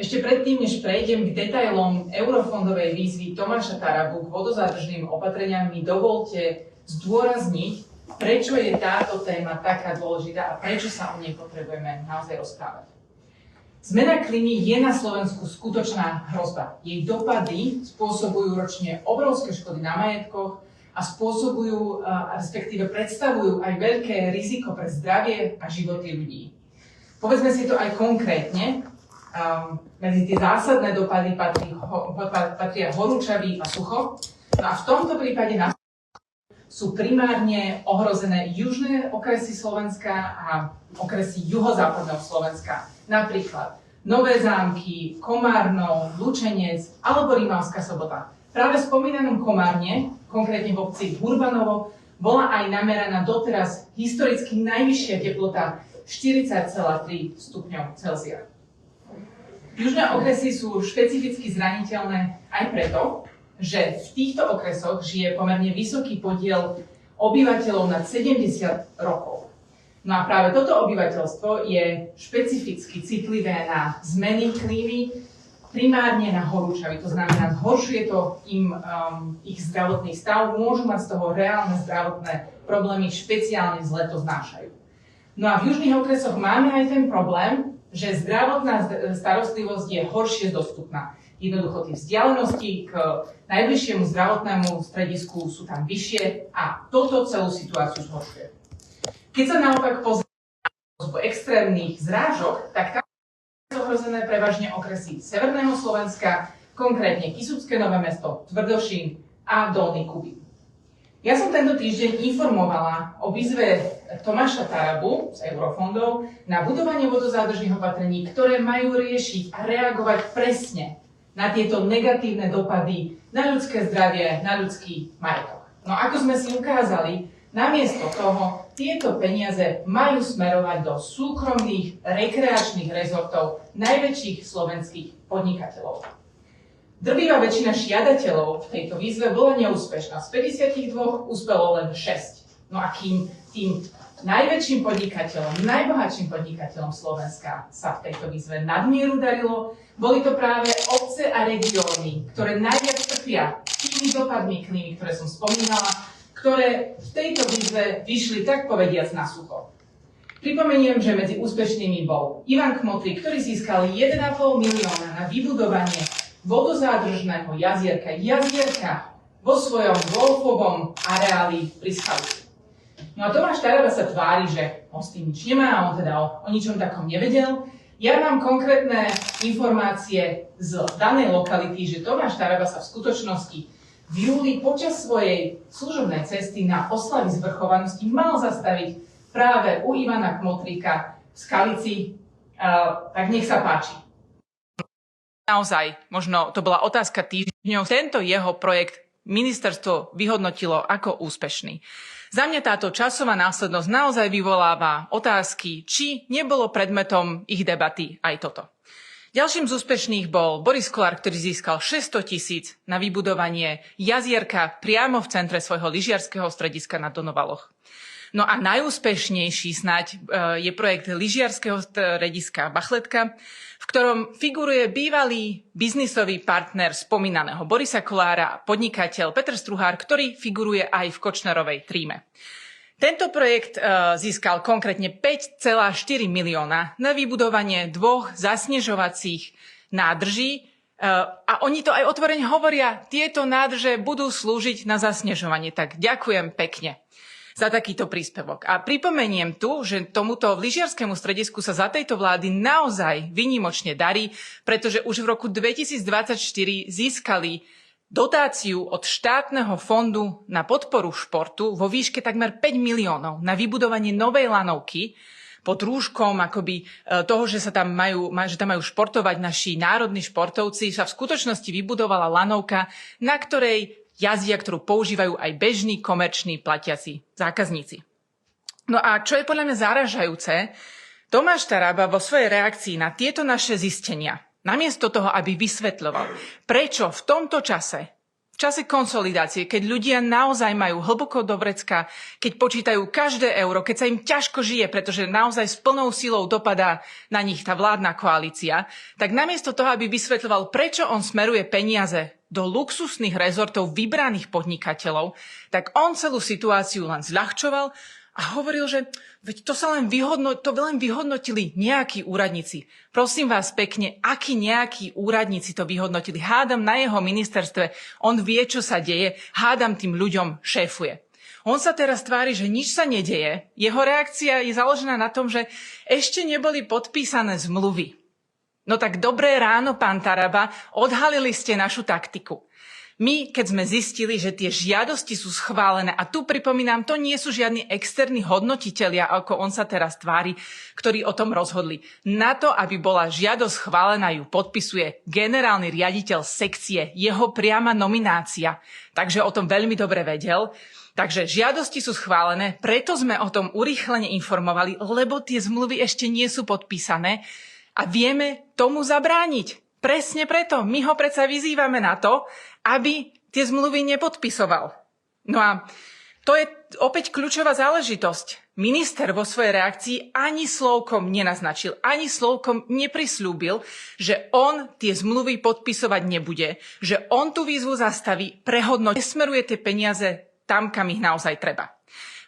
Ešte predtým, než prejdem k detailom eurofondovej výzvy Tomáša Tarabu k vodozádržným opatreniam, mi dovolte zdôrazniť, prečo je táto téma taká dôležitá a prečo sa o nej potrebujeme naozaj rozprávať. Zmena klímy je na Slovensku skutočná hrozba. Jej dopady spôsobujú ročne obrovské škody na majetkoch a spôsobujú, respektíve predstavujú aj veľké riziko pre zdravie a životy ľudí. Povedzme si to aj konkrétne. Medzi tie zásadné dopady patria horúčavy a sucho. No a v tomto prípade sú primárne ohrozené južné okresy Slovenska a okresy juhozápadného Slovenska. Napríklad Nové Zámky, Komárno, Lučenec alebo Rimavská Sobota. Práve v spomínanom Komárne, konkrétne v obci Hurbanovo, bola aj nameraná doteraz historicky najvyššia teplota 40,3 stupňov Celzia. Južné okresy sú špecificky zraniteľné aj preto, že v týchto okresoch žije pomerne vysoký podiel obyvateľov nad 70 rokov. No a práve toto obyvateľstvo je špecificky citlivé na zmeny klímy, primárne na horúčavy. To znamená, zhoršuje to im ich zdravotný stav, môžu mať z toho reálne zdravotné problémy, špeciálne zle to znášajú. No a v južných okresoch máme aj ten problém, že zdravotná starostlivosť je horšie dostupná. Jednoducho tie vzdialenosti k najbližšiemu zdravotnému stredisku sú tam vyššie a toto celú situáciu zhoršuje. Keď sa naopak pozrieme na extrémnych zrážok, tak tam sú ohrozené prevažne okresy Severného Slovenska, konkrétne Kysucké Nové Mesto, Tvrdošín a Dolný Kubín. Ja som tento týždeň informovala o výzve Tomáša Tarabu z eurofondov na budovanie vodozádržných opatrení, ktoré majú riešiť a reagovať presne na tieto negatívne dopady na ľudské zdravie, na ľudský majetok. No ako sme si ukázali, namiesto toho tieto peniaze majú smerovať do súkromných rekreačných rezortov najväčších slovenských podnikateľov. Drvivá väčšina žiadateľov v tejto výzve bola neúspešná. Z 52 uspelo len 6. No a kým tým najväčším podnikateľom, najbohatším podnikateľom Slovenska sa v tejto výzve nadmieru darilo, boli to práve obce a regióny, ktoré najviac trpia tými dopadmi klímy, ktoré som spomínala, ktoré v tejto výzve vyšli tak povediac na sucho. Pripomeniem, že medzi úspešnými bol Ivan Kmotrík, ktorý získal 1,5 milióna na vybudovanie vodozádržného jazierka vo svojom golfovom areáli pri Skalici. No a Tomáš Taraba sa tvári, že on s tým nič nemá, on teda o ničom takom nevedel. Ja mám konkrétne informácie z danej lokality, že Tomáš Taraba sa v skutočnosti v júli počas svojej služobnej cesty na oslavy zvrchovanosti mal zastaviť práve u Ivana Kmotríka v Skalici, tak nech sa páči. Naozaj, možno to bola otázka týždňov. Tento jeho projekt ministerstvo vyhodnotilo ako úspešný. Za mňa táto časová následnosť naozaj vyvoláva otázky, či nebolo predmetom ich debaty aj toto. Ďalším z úspešných bol Boris Kollár, ktorý získal 600 000 na vybudovanie jazierka priamo v centre svojho lyžiarskeho strediska na Donovaloch. No a najúspešnejší snáď je projekt lyžiarskeho strediska Bachletka, v ktorom figuruje bývalý biznisový partner spomínaného Borisa Kollára a podnikateľ Peter Struhár, ktorý figuruje aj v Kočnerovej tríme. Tento projekt získal konkrétne 5,4 milióna na vybudovanie 2 zasnežovacích nádrží a oni to aj otvorene hovoria, tieto nádrže budú slúžiť na zasnežovanie. Tak ďakujem pekne za takýto príspevok. A pripomeniem tu, že tomuto lyžiarskému stredisku sa za tejto vlády naozaj výnimočne darí, pretože už v roku 2024 získali dotáciu od štátneho fondu na podporu športu vo výške takmer 5 miliónov na vybudovanie novej lanovky pod rúškom akoby toho, že tam majú športovať naši národní športovci, sa v skutočnosti vybudovala lanovka, na ktorej jazdia, ktorú používajú aj bežní komerční platiaci zákazníci. No a čo je podľa mňa záražajúce, Tomáš Taraba vo svojej reakcii na tieto naše zistenia, namiesto toho, aby vysvetľoval, prečo v tomto čase, v čase konsolidácie, keď ľudia naozaj majú hlboko do vrecka, keď počítajú každé euro, keď sa im ťažko žije, pretože naozaj s plnou silou dopadá na nich tá vládna koalícia, tak namiesto toho, aby vysvetľoval, prečo on smeruje peniaze do luxusných rezortov vybraných podnikateľov, tak on celú situáciu len zľahčoval a hovoril, že veď to len vyhodnotili nejakí úradníci. Prosím vás pekne, akí nejakí úradníci to vyhodnotili? Hádam na jeho ministerstve, on vie, čo sa deje, hádam tým ľuďom šéfuje. On sa teraz tvári, že nič sa nedeje. Jeho reakcia je založená na tom, že ešte neboli podpísané zmluvy. No tak dobré ráno, pán Taraba, odhalili ste našu taktiku. My, keď sme zistili, že tie žiadosti sú schválené, a tu pripomínam, to nie sú žiadni externí hodnotitelia, ako on sa teraz tvári, ktorí o tom rozhodli. Na to, aby bola žiadosť schválená, ju podpisuje generálny riaditeľ sekcie, jeho priama nominácia. Takže o tom veľmi dobre vedel. Takže žiadosti sú schválené, preto sme o tom urýchlene informovali, lebo tie zmluvy ešte nie sú podpísané a vieme tomu zabrániť. Presne preto. My ho predsa vyzývame na to, aby tie zmluvy nepodpisoval. No a to je opäť kľúčová záležitosť. Minister vo svojej reakcii ani slovkom nenaznačil, ani slovkom neprisľúbil, že on tie zmluvy podpisovať nebude, že on tú výzvu zastaví, prehodnotí, smeruje tie peniaze tam, kam ich naozaj treba.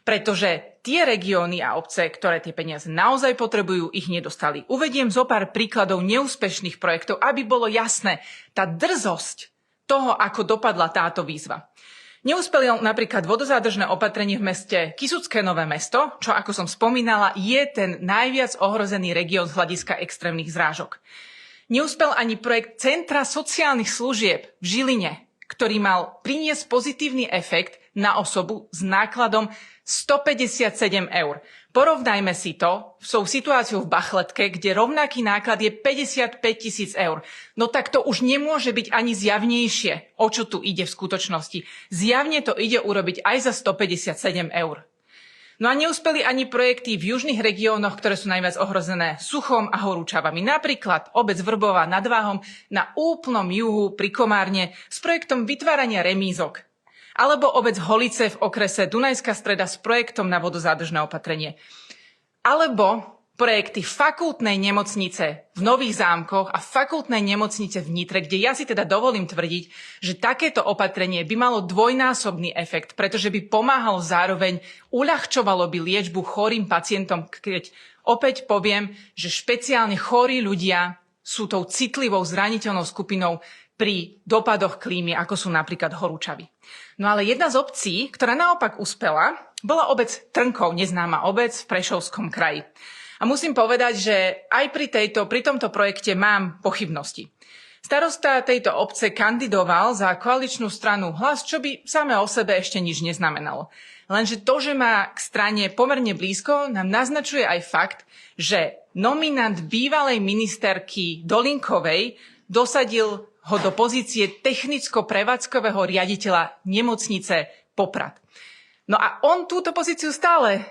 Pretože tie regióny a obce, ktoré tie peniaze naozaj potrebujú, ich nedostali. Uvediem zo pár príkladov neúspešných projektov, aby bolo jasné tá drzosť toho, ako dopadla táto výzva. Neúspeli napríklad vodozádržné opatrenie v meste Kysucké Nové Mesto, čo, ako som spomínala, je ten najviac ohrozený región z hľadiska extrémnych zrážok. Neúspel ani projekt Centra sociálnych služieb v Žiline, ktorý mal priniesť pozitívny efekt na osobu s nákladom 157 eur. Porovnajme si to s situáciou v Bachletke, kde rovnaký náklad je 55 000 eur. No tak to už nemôže byť ani zjavnejšie, o čo tu ide v skutočnosti. Zjavne to ide urobiť aj za 157 eur. No a neúspeli ani projekty v južných regiónoch, ktoré sú najviac ohrozené suchom a horúčavami. Napríklad obec Vrbova nad Váhom na úplnom juhu pri Komárne s projektom vytvárania remízok. Alebo obec Holice v okrese Dunajská Streda s projektom na vodozádržné opatrenie. Alebo projekty fakultnej nemocnice v Nových Zámkoch a fakultnej nemocnice v Nitre, kde ja si teda dovolím tvrdiť, že takéto opatrenie by malo dvojnásobný efekt, pretože by pomáhalo zároveň, uľahčovalo by liečbu chorým pacientom, keď opäť poviem, že špeciálne chorí ľudia sú tou citlivou zraniteľnou skupinou pri dopadoch klímy, ako sú napríklad horúčavy. No ale jedna z obcí, ktorá naopak uspela, bola obec Trnkov, neznáma obec v Prešovskom kraji. A musím povedať, že aj pri tomto projekte mám pochybnosti. Starosta tejto obce kandidoval za koaličnú stranu Hlas, čo by samé o sebe ešte nič neznamenalo. Lenže to, že má k strane pomerne blízko, nám naznačuje aj fakt, že nominant bývalej ministerky Dolinkovej dosadil ho do pozície technicko-prevádzkového riaditeľa nemocnice Poprad. No a on túto pozíciu stále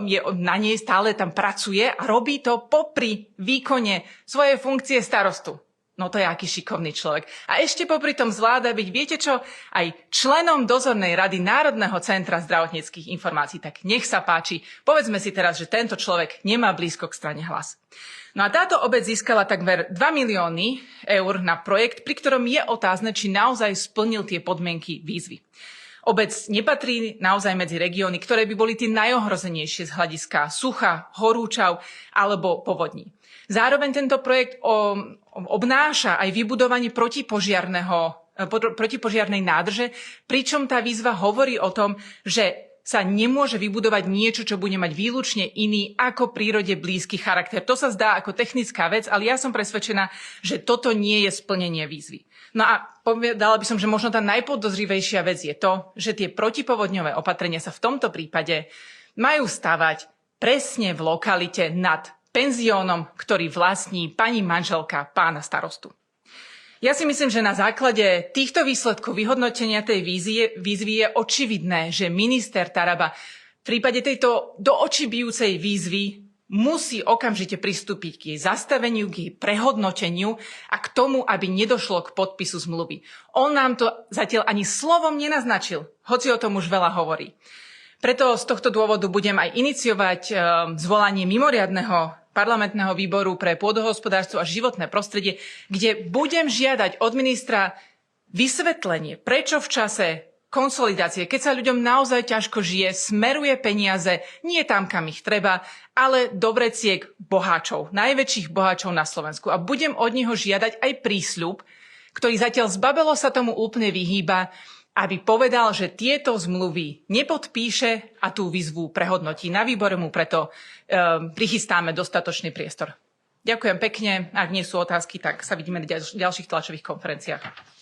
je na nej, stále tam pracuje a robí to popri výkone svojej funkcie starostu. No to je aký šikovný človek. A ešte popri tom zvláda byť, viete čo, aj členom dozornej rady Národného centra zdravotníckych informácií. Tak nech sa páči, povedzme si teraz, že tento človek nemá blízko k strane Hlas. No a táto obec získala takmer 2 milióny eur na projekt, pri ktorom je otázne, či naozaj splnil tie podmienky výzvy. Obec nepatrí naozaj medzi regióny, ktoré by boli tie najohrozenejšie z hľadiska sucha, horúčav alebo povodní. Zároveň tento projekt obnáša aj vybudovanie protipožiarnej nádrže, pričom tá výzva hovorí o tom, že sa nemôže vybudovať niečo, čo bude mať výlučne iný ako prírode blízky charakter. To sa zdá ako technická vec, ale ja som presvedčená, že toto nie je splnenie výzvy. No a povedala by som, že možno tá najpodozrivejšia vec je to, že tie protipovodňové opatrenia sa v tomto prípade majú stavať presne v lokalite nad penziónom, ktorý vlastní pani manželka pána starostu. Ja si myslím, že na základe týchto výsledkov vyhodnotenia tej výzvy je očividné, že minister Taraba v prípade tejto do očí bijúcej výzvy musí okamžite pristúpiť k jej zastaveniu, k jej prehodnoteniu a k tomu, aby nedošlo k podpisu zmluvy. On nám to zatiaľ ani slovom nenaznačil, hoci o tom už veľa hovorí. Preto z tohto dôvodu budem aj iniciovať zvolanie mimoriadneho parlamentného výboru pre pôdohospodárstvo a životné prostredie, kde budem žiadať od ministra vysvetlenie, prečo v čase konsolidácie, keď sa ľuďom naozaj ťažko žije, smeruje peniaze nie tam, kam ich treba, ale do vreciek boháčov, najväčších boháčov na Slovensku. A budem od neho žiadať aj prísľub, ktorý zatiaľ zbabelo sa tomu úplne vyhýba, aby povedal, že tieto zmluvy nepodpíše a tú výzvu prehodnotí. Na výbore mu preto prichystáme dostatočný priestor. Ďakujem pekne. Ak nie sú otázky, tak sa vidíme na ďalších tlačových konferenciách.